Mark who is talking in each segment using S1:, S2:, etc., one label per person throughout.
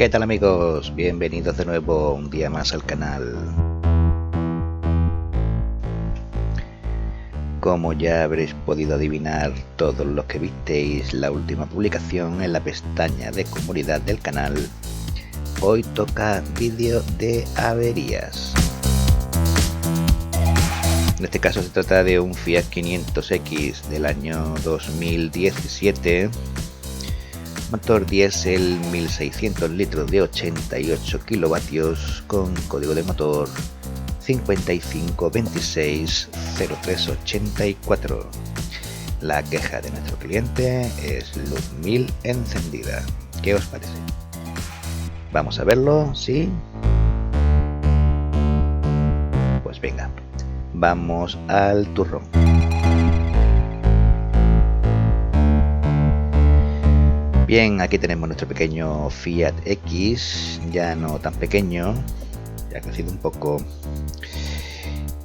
S1: ¿Qué tal amigos? Bienvenidos de nuevo un día más al canal. Como ya habréis podido adivinar todos los que visteis la última publicación en la pestaña de comunidad del canal, hoy toca vídeo de averías. En este caso se trata de un Fiat 500X del año 2017, motor diésel 1600 litros de 88 kilovatios con código de motor 55260384. La queja de nuestro cliente es luz 1000 encendida. ¿Qué os parece? Vamos a verlo, ¿sí? Pues venga, vamos al turrón. Bien, aquí tenemos nuestro pequeño Fiat X, ya no tan pequeño, ya ha crecido un poco.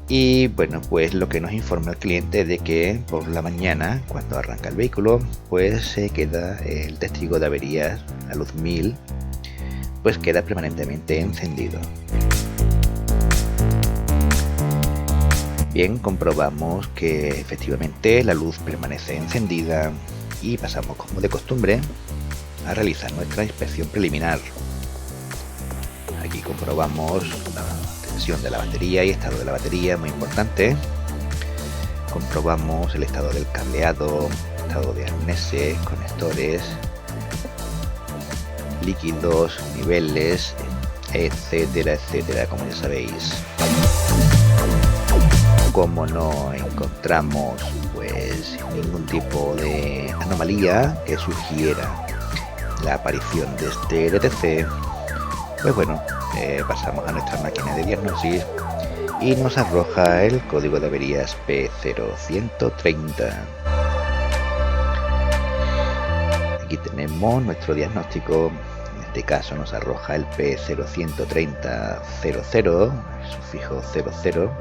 S1: Y bueno, pues lo que nos informa el cliente es de que por la mañana, cuando arranca el vehículo, pues se queda el testigo de averías, la luz 1000, pues queda permanentemente encendido. Bien, comprobamos que efectivamente la luz permanece encendida y pasamos, como de costumbre, a realizar nuestra inspección preliminar. Aquí comprobamos la tensión de la batería y estado de la batería, muy importante. Comprobamos el estado del cableado, estado de arneses, conectores, líquidos, niveles, etcétera, etcétera, como ya sabéis. Como no encontramos pues ningún tipo de anomalía que sugiera la aparición de este DTC, pues bueno, pasamos a nuestra máquina de diagnosis y nos arroja el código de averías P0130. Aquí tenemos nuestro diagnóstico. En este caso nos arroja el P013000, sufijo 00.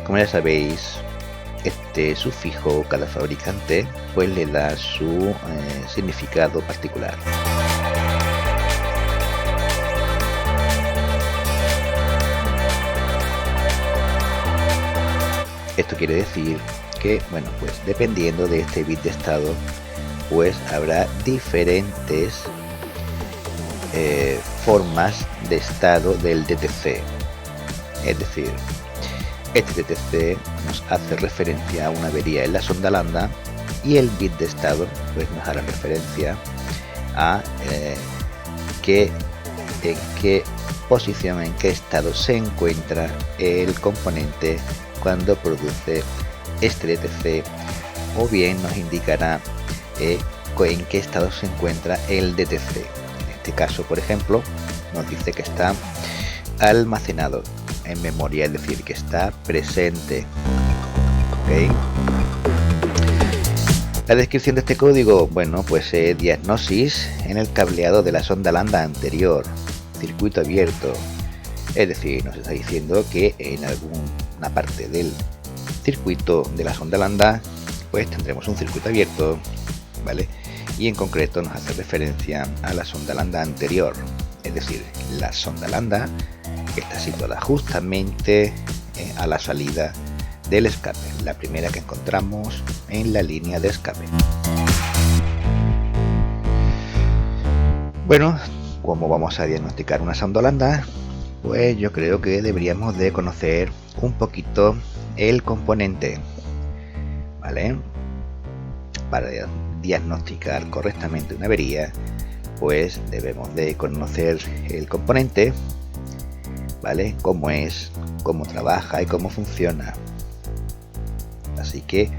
S1: Como ya sabéis, este sufijo, cada fabricante pues le da su significado particular. Esto quiere decir que, bueno, pues dependiendo de este bit de estado, pues habrá diferentes formas de estado del DTC. Es decir, este DTC nos hace referencia a una avería en la sonda lambda y el bit de estado pues nos hará referencia a en qué posición, en qué estado se encuentra el componente cuando produce este DTC, o bien nos indicará en qué estado se encuentra el DTC. En este caso, por ejemplo, nos dice que está almacenado en memoria, es decir, que está presente. ¿Okay? La descripción de este código, bueno, pues diagnosis en el cableado de la sonda lambda anterior, circuito abierto, es decir, nos está diciendo que en alguna parte del circuito de la sonda lambda pues tendremos un circuito abierto, ¿vale? Y en concreto nos hace referencia a la sonda lambda anterior, es decir, la sonda lambda está situada justamente a la salida del escape, la primera que encontramos en la línea de escape. Bueno, ¿cómo vamos a diagnosticar una sonda lambda? Pues yo creo que deberíamos de conocer un poquito el componente, ¿vale? Para diagnosticar correctamente una avería, pues debemos de conocer el componente, ¿vale? Cómo es, cómo trabaja y cómo funciona. Así que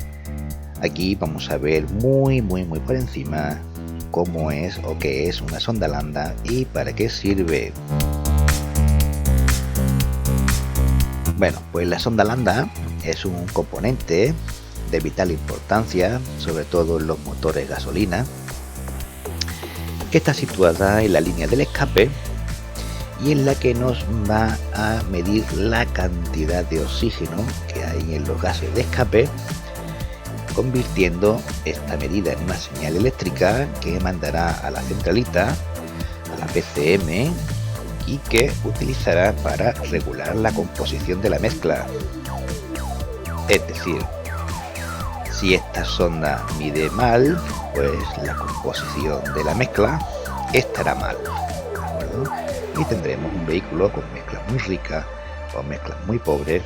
S1: aquí vamos a ver muy por encima cómo es o qué es una sonda lambda y para qué sirve. Bueno, pues la sonda lambda es un componente de vital importancia, sobre todo en los motores gasolina, que está situada en la línea del escape y en la que nos va a medir la cantidad de oxígeno que hay en los gases de escape, convirtiendo esta medida en una señal eléctrica que mandará a la centralita, a PCM y que utilizará para regular la composición de la mezcla. Es decir, si esta sonda mide mal, pues la composición de la mezcla estará mal, ¿de acuerdo? Y tendremos un vehículo con mezclas muy ricas o mezclas muy pobres,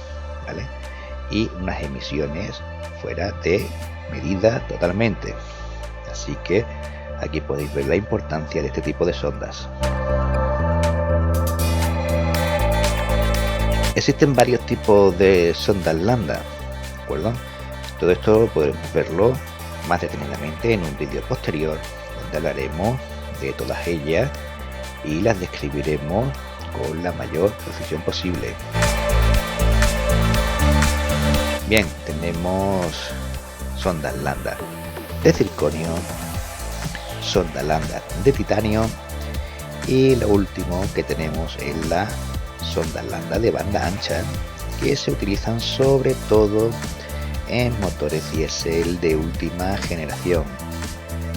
S1: ¿vale? Y unas emisiones fuera de medida totalmente. Así que aquí podéis ver la importancia de este tipo de sondas. Existen varios tipos de sondas lambda, ¿de acuerdo? Todo esto podremos verlo más detenidamente en un vídeo posterior, donde hablaremos de todas ellas y las describiremos con la mayor precisión posible. Bien, tenemos sondas lambda de circonio, sonda lambda de titanio y lo último que tenemos es la sonda lambda de banda ancha, que se utilizan sobre todo en motores diésel de última generación,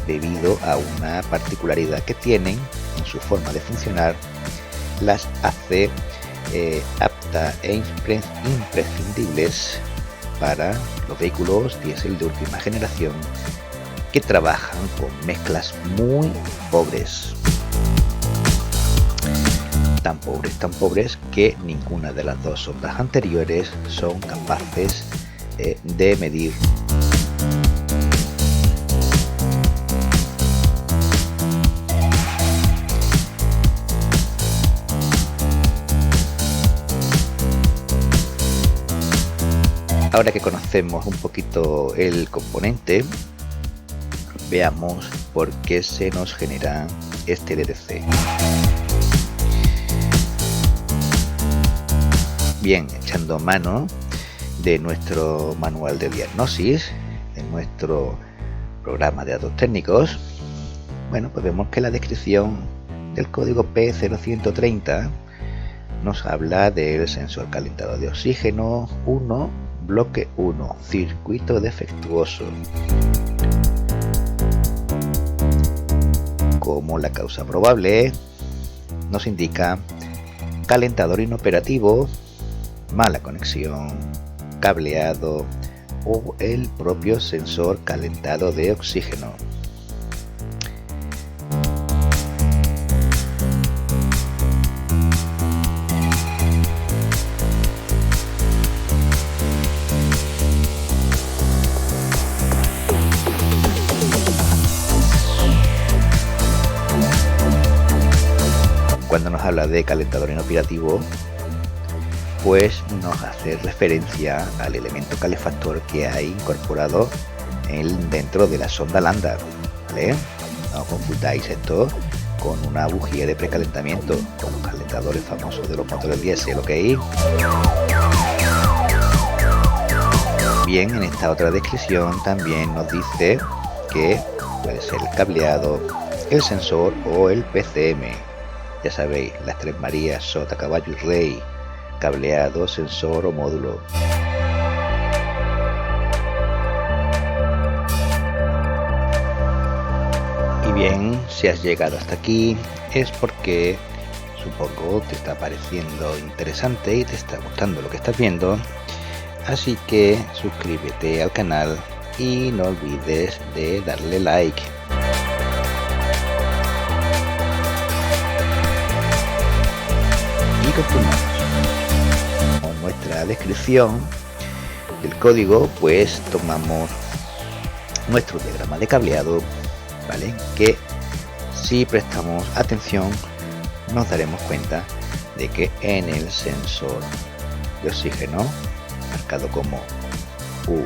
S1: debido a una particularidad que tienen en su forma de funcionar, las hace aptas e imprescindibles para los vehículos diésel de última generación que trabajan con mezclas muy pobres. Tan pobres que ninguna de las dos sondas anteriores son capaces de medir. Ahora que conocemos un poquito el componente, veamos por qué se nos genera este DDC. Bien, echando mano de nuestro manual de diagnosis, de nuestro programa de datos técnicos, bueno, pues vemos que la descripción del código P0130 nos habla del sensor calentado de oxígeno 1, bloque 1, circuito defectuoso. Como la causa probable, nos indica calentador inoperativo, mala conexión, cableado o el propio sensor calentado de oxígeno. Cuando nos habla de calentador inoperativo, pues nos hace referencia al elemento calefactor que hay incorporado dentro de la sonda lambda, ¿vale? No confundáis esto con una bujía de precalentamiento, con los calentadores famosos de los motores diésel, ¿ok? Bien, en esta otra descripción también nos dice que puede ser el cableado, el sensor o el PCM. Ya sabéis, las tres Marías, sota, caballo y rey: cableado, sensor o módulo. Y bien, si has llegado hasta aquí es porque supongo te está pareciendo interesante y te está gustando lo que estás viendo, así que suscríbete al canal y no olvides de darle like. Y continuamos con nuestra descripción del código. Pues tomamos nuestro diagrama de cableado, ¿vale? Que si prestamos atención nos daremos cuenta de que en el sensor de oxígeno, marcado como U1,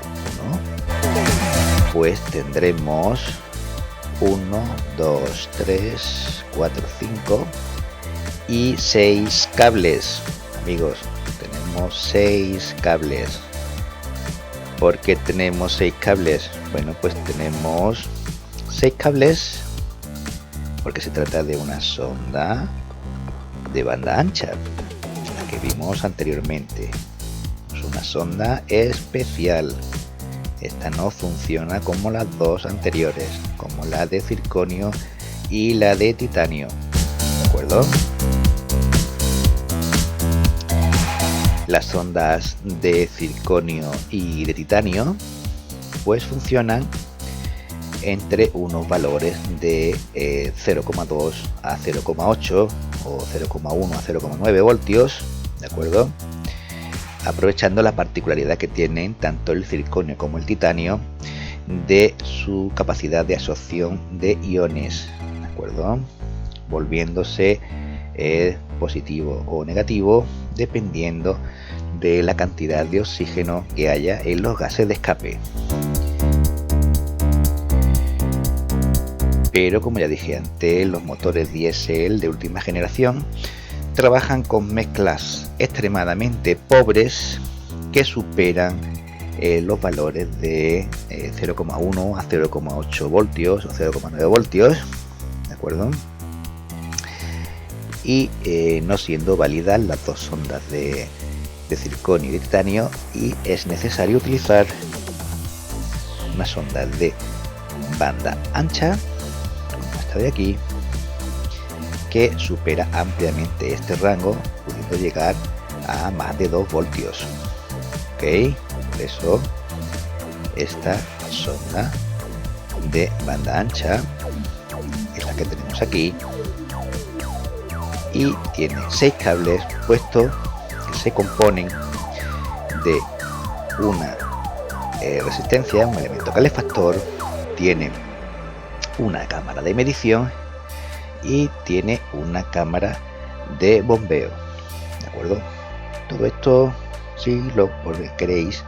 S1: pues tendremos 1, 2, 3, 4, 5 y 6 cables. Amigos, tenemos 6 cables. ¿Por qué tenemos 6 cables? Bueno, pues tenemos 6 cables porque se trata de una sonda de banda ancha, la que vimos anteriormente. Es una sonda especial. Esta no funciona como las dos anteriores, como la de circonio y la de titanio. ¿De acuerdo? Las sondas de circonio y de titanio pues funcionan entre unos valores de 0,2 a 0,8 o 0,1 a 0,9 voltios, ¿de acuerdo? Aprovechando la particularidad que tienen tanto el circonio como el titanio de su capacidad de absorción de iones, ¿de acuerdo? Volviéndose positivo o negativo dependiendo de la cantidad de oxígeno que haya en los gases de escape. Pero como ya dije antes, los motores diésel de última generación trabajan con mezclas extremadamente pobres que superan los valores de 0,1 a 0,8 voltios o 0,9 voltios, ¿de acuerdo? Y no siendo válidas las dos sondas de circonio y de titanio, y es necesario utilizar una sonda de banda ancha, como esta de aquí, que supera ampliamente este rango, pudiendo llegar a más de 2 voltios. Ok, por eso esta sonda de banda ancha es la que tenemos aquí y tiene 6 cables puestos que se componen de una resistencia, un elemento calefactor, tiene una cámara de medición y tiene una cámara de bombeo, ¿de acuerdo? Todo esto, si lo queréis,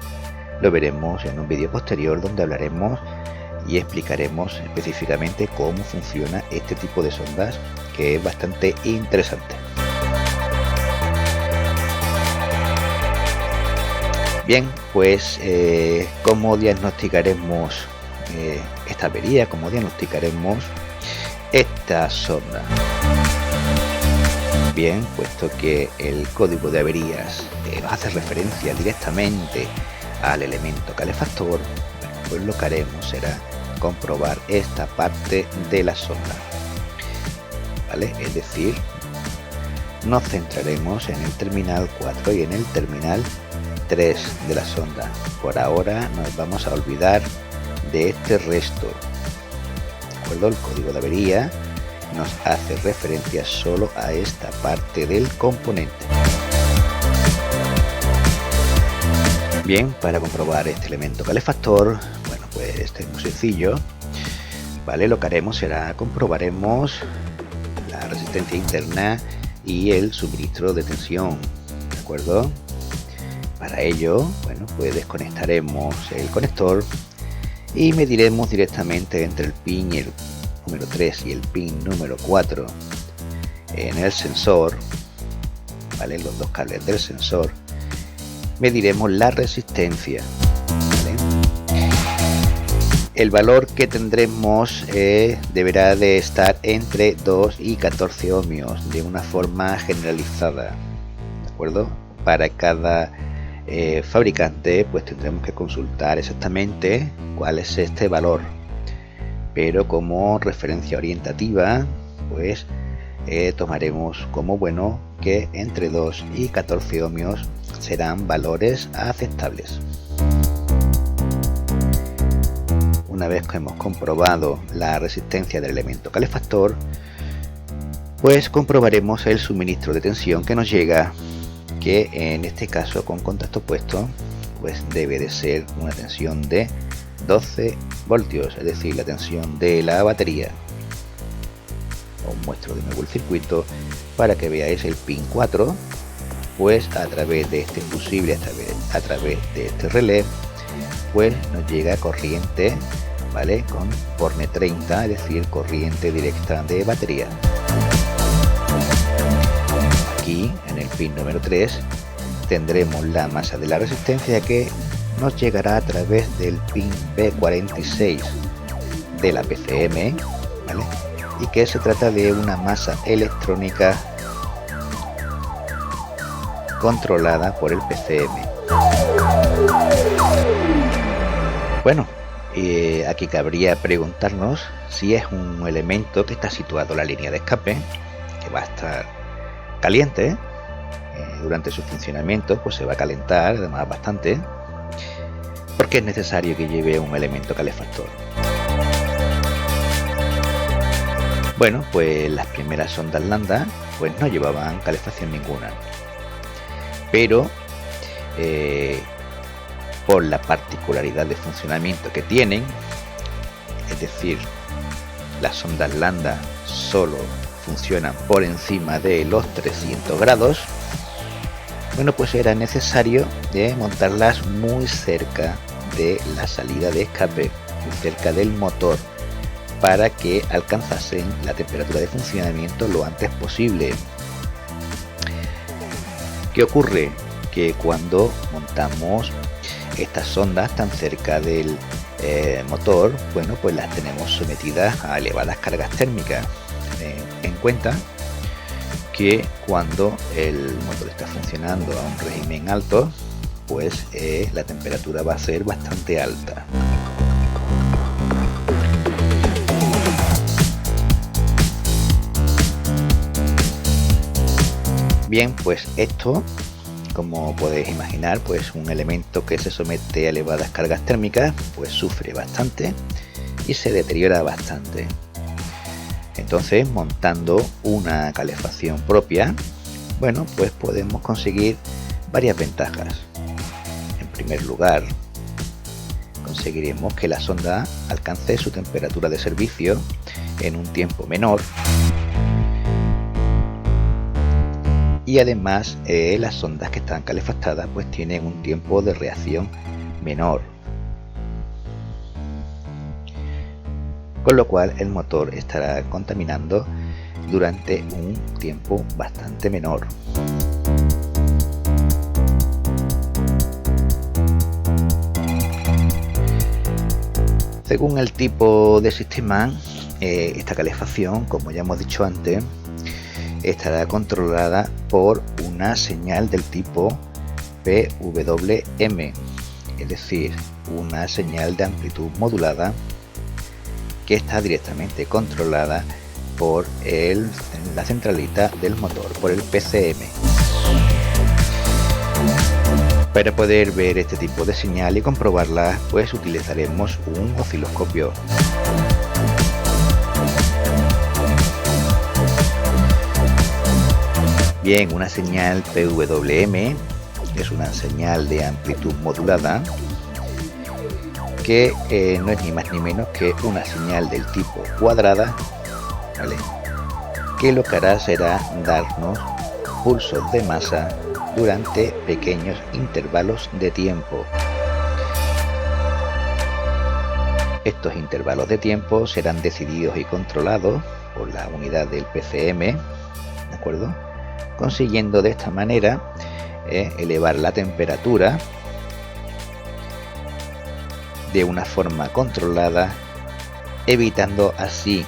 S1: lo veremos en un vídeo posterior donde hablaremos y explicaremos específicamente cómo funciona este tipo de sondas, que es bastante interesante. Bien, pues ¿cómo diagnosticaremos esta avería? ¿Cómo diagnosticaremos esta sonda? Bien, puesto que el código de averías hace referencia directamente al elemento calefactor, pues lo que haremos será comprobar esta parte de la sonda, ¿vale? Es decir, nos centraremos en el terminal 4 y en el terminal 3 de la sonda. Por ahora nos vamos a olvidar de este resto, ¿de acuerdo? El código de avería nos hace referencia solo a esta parte del componente. Bien, para comprobar este elemento calefactor, bueno, pues este es muy sencillo, ¿vale? Lo que haremos será comprobaremos la resistencia interna y el suministro de tensión, ¿de acuerdo? Para ello, bueno, pues desconectaremos el conector y mediremos directamente entre el pin y el número 3 y el pin número 4 en el sensor, ¿vale? Los dos cables del sensor, mediremos la resistencia, ¿vale? El valor que tendremos deberá de estar entre 2 y 14 ohmios de una forma generalizada, ¿de acuerdo? Para cada fabricante pues tendremos que consultar exactamente cuál es este valor, pero como referencia orientativa pues tomaremos como bueno que entre 2 y 14 ohmios serán valores aceptables. Una vez que hemos comprobado la resistencia del elemento calefactor, pues comprobaremos el suministro de tensión que nos llega, que en este caso con contacto puesto pues debe de ser una tensión de 12 voltios, es decir, la tensión de la batería. Os muestro de nuevo el circuito para que veáis el pin 4, pues a través de este fusible, a través de este relé, pues nos llega corriente, ¿vale? Con borne 30, es decir, corriente directa de batería. Aquí en el pin número 3 tendremos la masa de la resistencia que nos llegará a través del pin B46 de la PCM, ¿vale? Y que se trata de una masa electrónica controlada por el PCM. Bueno, aquí cabría preguntarnos si es un elemento que está situado en la línea de escape, va a estar caliente. Durante su funcionamiento pues se va a calentar además bastante, porque es necesario que lleve un elemento calefactor. Bueno, pues las primeras sondas Lambda pues no llevaban calefacción ninguna, pero por la particularidad de funcionamiento que tienen, es decir, las sondas Lambda solo funcionan por encima de los 300 grados, bueno, pues era necesario montarlas muy cerca de la salida de escape, muy cerca del motor, para que alcanzasen la temperatura de funcionamiento lo antes posible. ¿Qué ocurre? Que cuando montamos estas sondas tan cerca del motor, bueno, pues las tenemos sometidas a elevadas cargas térmicas. En cuenta que cuando el motor está funcionando a un régimen alto, pues la temperatura va a ser bastante alta. Bien, pues esto, como podéis imaginar, pues un elemento que se somete a elevadas cargas térmicas pues sufre bastante y se deteriora bastante. Entonces, montando una calefacción propia, bueno, pues podemos conseguir varias ventajas. En primer lugar, conseguiremos que la sonda alcance su temperatura de servicio en un tiempo menor. Y además las sondas que están calefactadas pues tienen un tiempo de reacción menor, con lo cual el motor estará contaminando durante un tiempo bastante menor. Según el tipo de sistema, esta calefacción, como ya hemos dicho antes, estará controlada por una señal del tipo PWM, es decir, una señal de amplitud modulada que está directamente controlada por la centralita del motor, por el PCM. Para poder ver este tipo de señal y comprobarla, pues utilizaremos un osciloscopio. Bien, una señal PWM es una señal de amplitud modulada que no es ni más ni menos que una señal del tipo cuadrada, ¿vale? Que lo que hará será darnos pulsos de masa durante pequeños intervalos de tiempo. Estos intervalos de tiempo serán decididos y controlados por la unidad del PCM, ¿de acuerdo? Consiguiendo de esta manera elevar la temperatura de una forma controlada, evitando así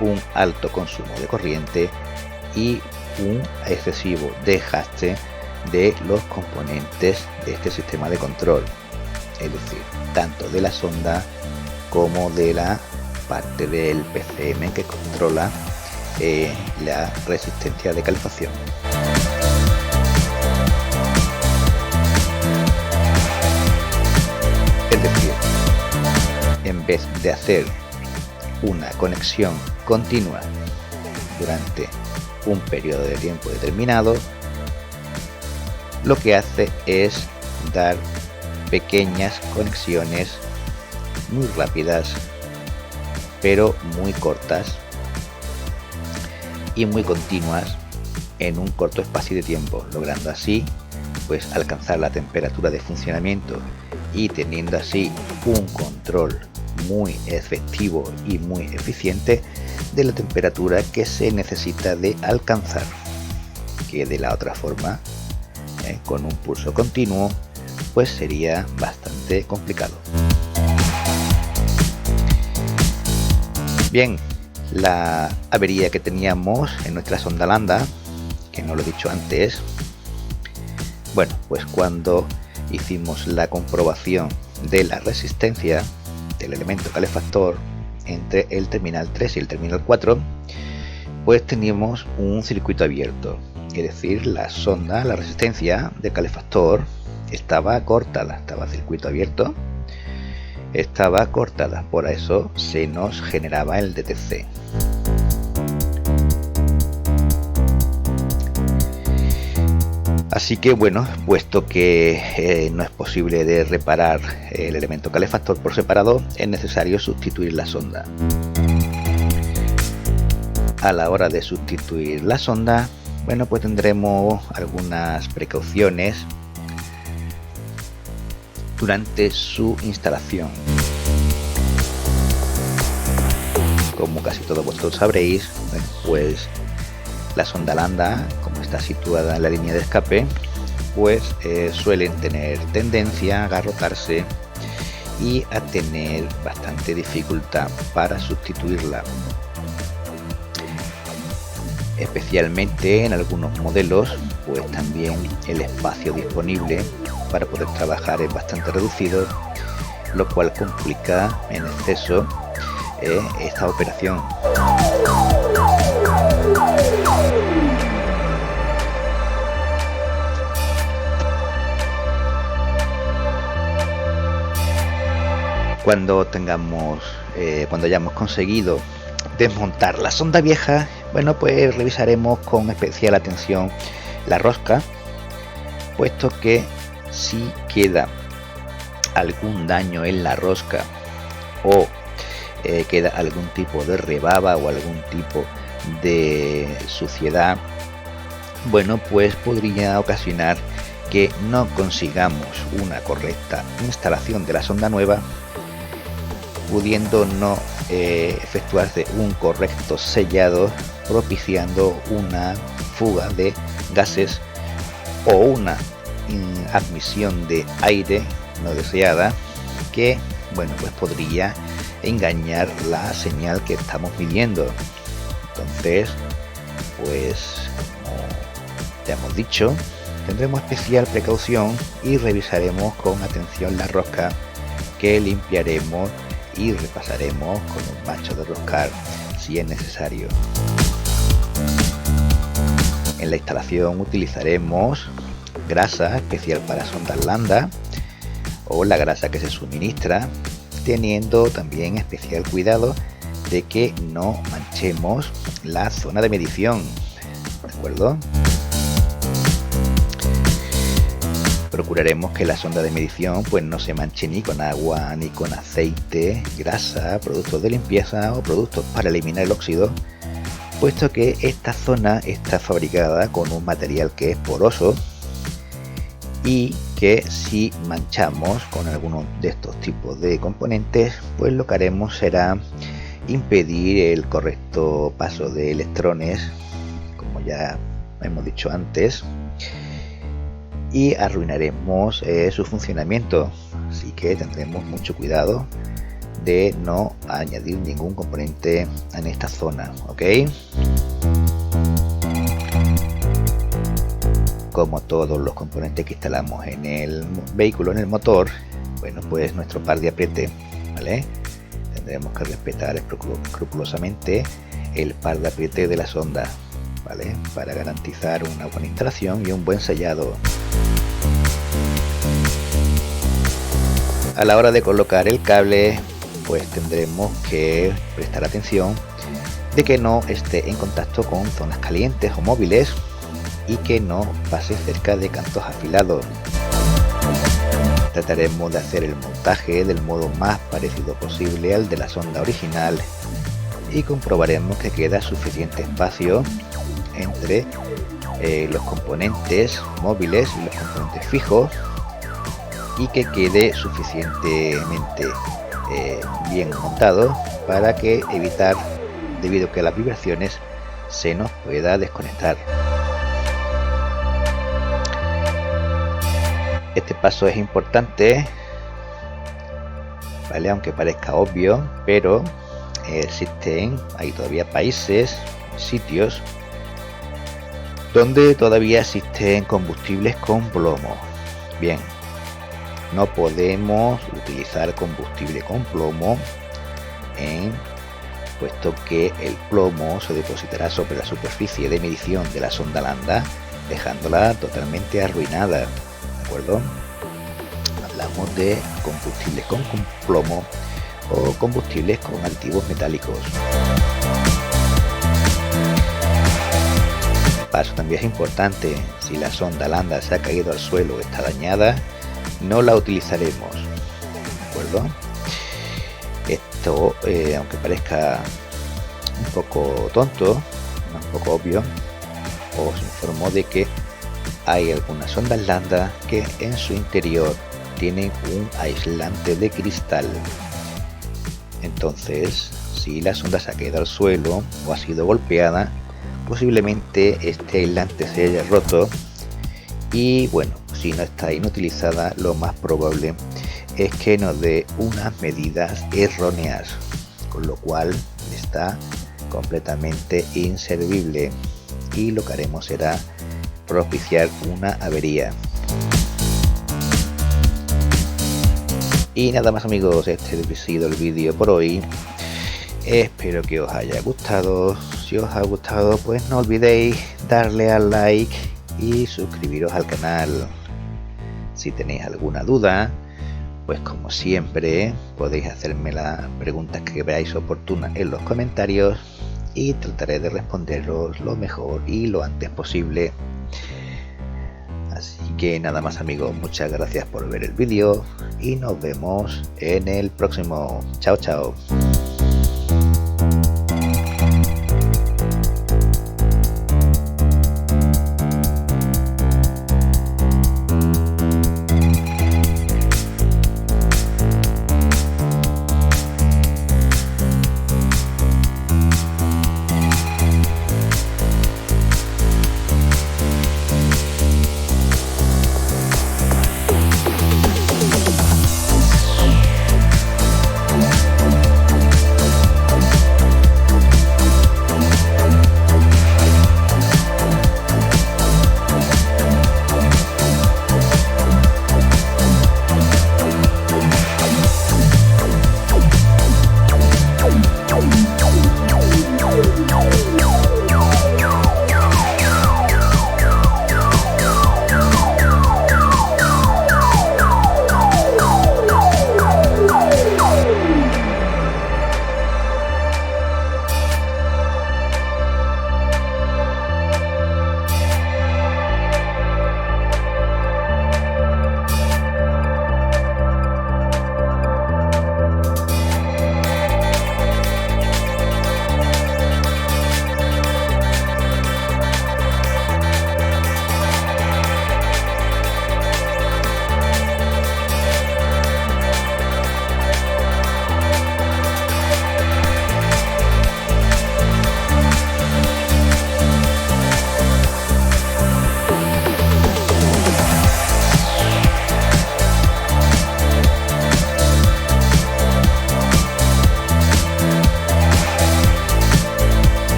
S1: un alto consumo de corriente y un excesivo desgaste de los componentes de este sistema de control, es decir, tanto de la sonda como de la parte del PCM que controla la resistencia de calefacción. Es decir, en vez de hacer una conexión continua durante un periodo de tiempo determinado, lo que hace es dar pequeñas conexiones muy rápidas, pero muy cortas y muy continuas en un corto espacio de tiempo, logrando así pues alcanzar la temperatura de funcionamiento y teniendo así un control muy efectivo y muy eficiente de la temperatura que se necesita de alcanzar, que de la otra forma con un pulso continuo pues sería bastante complicado. Bien, la avería que teníamos en nuestra sonda Lambda, que no lo he dicho antes, bueno, pues cuando hicimos la comprobación de la resistencia del elemento calefactor entre el terminal 3 y el terminal 4, pues teníamos un circuito abierto, es decir, la sonda, la resistencia del calefactor estaba cortada, estaba circuito abierto, estaba cortada, por eso se nos generaba el DTC. Así que bueno, puesto que no es posible de reparar el elemento calefactor por separado, es necesario sustituir la sonda. A la hora de sustituir la sonda, bueno, pues tendremos algunas precauciones durante su instalación. Como casi todos vosotros sabréis, pues la sonda lambda, como está situada en la línea de escape, pues suelen tener tendencia a agarrotarse y a tener bastante dificultad para sustituirla. Especialmente en algunos modelos, pues también el espacio disponible para poder trabajar es bastante reducido, lo cual complica en exceso esta operación. Cuando hayamos conseguido desmontar la sonda vieja, bueno, pues revisaremos con especial atención la rosca, puesto que si queda algún daño en la rosca o queda algún tipo de rebaba o algún tipo de suciedad, bueno, pues podría ocasionar que no consigamos una correcta instalación de la sonda nueva, pudiendo no efectuarse un correcto sellado, propiciando una fuga de gases o una admisión de aire no deseada que, bueno, pues podría engañar la señal que estamos midiendo. Entonces, pues como ya hemos dicho, tendremos especial precaución y revisaremos con atención la rosca, que limpiaremos y repasaremos con un macho de roscar si es necesario. En la instalación utilizaremos grasa especial para sondas lambda o la grasa que se suministra, teniendo también especial cuidado de que no manchemos la zona de medición, ¿de acuerdo? Procuraremos que la sonda de medición pues no se manche ni con agua, ni con aceite, grasa, productos de limpieza o productos para eliminar el óxido, puesto que esta zona está fabricada con un material que es poroso y que si manchamos con alguno de estos tipos de componentes, pues lo que haremos será impedir el correcto paso de electrones, como ya hemos dicho antes, y arruinaremos su funcionamiento. Así que tendremos mucho cuidado de no añadir ningún componente en esta zona, ¿ok? Como todos los componentes que instalamos en el vehículo, en el motor, bueno, pues nuestro par de apriete, ¿vale? Tendremos que respetar escrupulosamente el par de apriete de la sonda, ¿vale? Para garantizar una buena instalación y un buen sellado. A la hora de colocar el cable, pues tendremos que prestar atención de que no esté en contacto con zonas calientes o móviles y que no pase cerca de cantos afilados. Trataremos de hacer el montaje del modo más parecido posible al de la sonda original y comprobaremos que queda suficiente espacio entre los componentes móviles y los componentes fijos, y que quede suficientemente bien montado para que evitar, debido a que las vibraciones, se nos pueda desconectar. Este paso es importante, ¿vale? Aunque parezca obvio, pero hay todavía países, sitios donde todavía existen combustibles con plomo. Bien, no podemos utilizar combustible con plomo en puesto que el plomo se depositará sobre la superficie de medición de la sonda Landa, dejándola totalmente arruinada, ¿de acuerdo? Hablamos de combustibles con plomo o combustibles con aditivos metálicos. El paso también es importante: si la sonda Landa se ha caído al suelo o está dañada, no la utilizaremos, ¿de acuerdo? Esto, aunque parezca un poco tonto, un poco obvio, os informo de que hay algunas sondas Landa que en su interior tienen un aislante de cristal. Entonces, si la sonda se ha caído al suelo o ha sido golpeada, posiblemente este aislante se haya roto y bueno, si no está inutilizada, lo más probable es que nos dé unas medidas erróneas, con lo cual está completamente inservible y lo que haremos será propiciar una avería. Y nada más amigos, este ha sido el vídeo por hoy. Espero que os haya gustado. Si os ha gustado, pues no olvidéis darle al like y suscribiros al canal. Si tenéis alguna duda, pues como siempre podéis hacerme las preguntas que veáis oportunas en los comentarios y trataré de responderos lo mejor y lo antes posible. Así que nada más amigos, muchas gracias por ver el vídeo y nos vemos en el próximo. Chao, chao.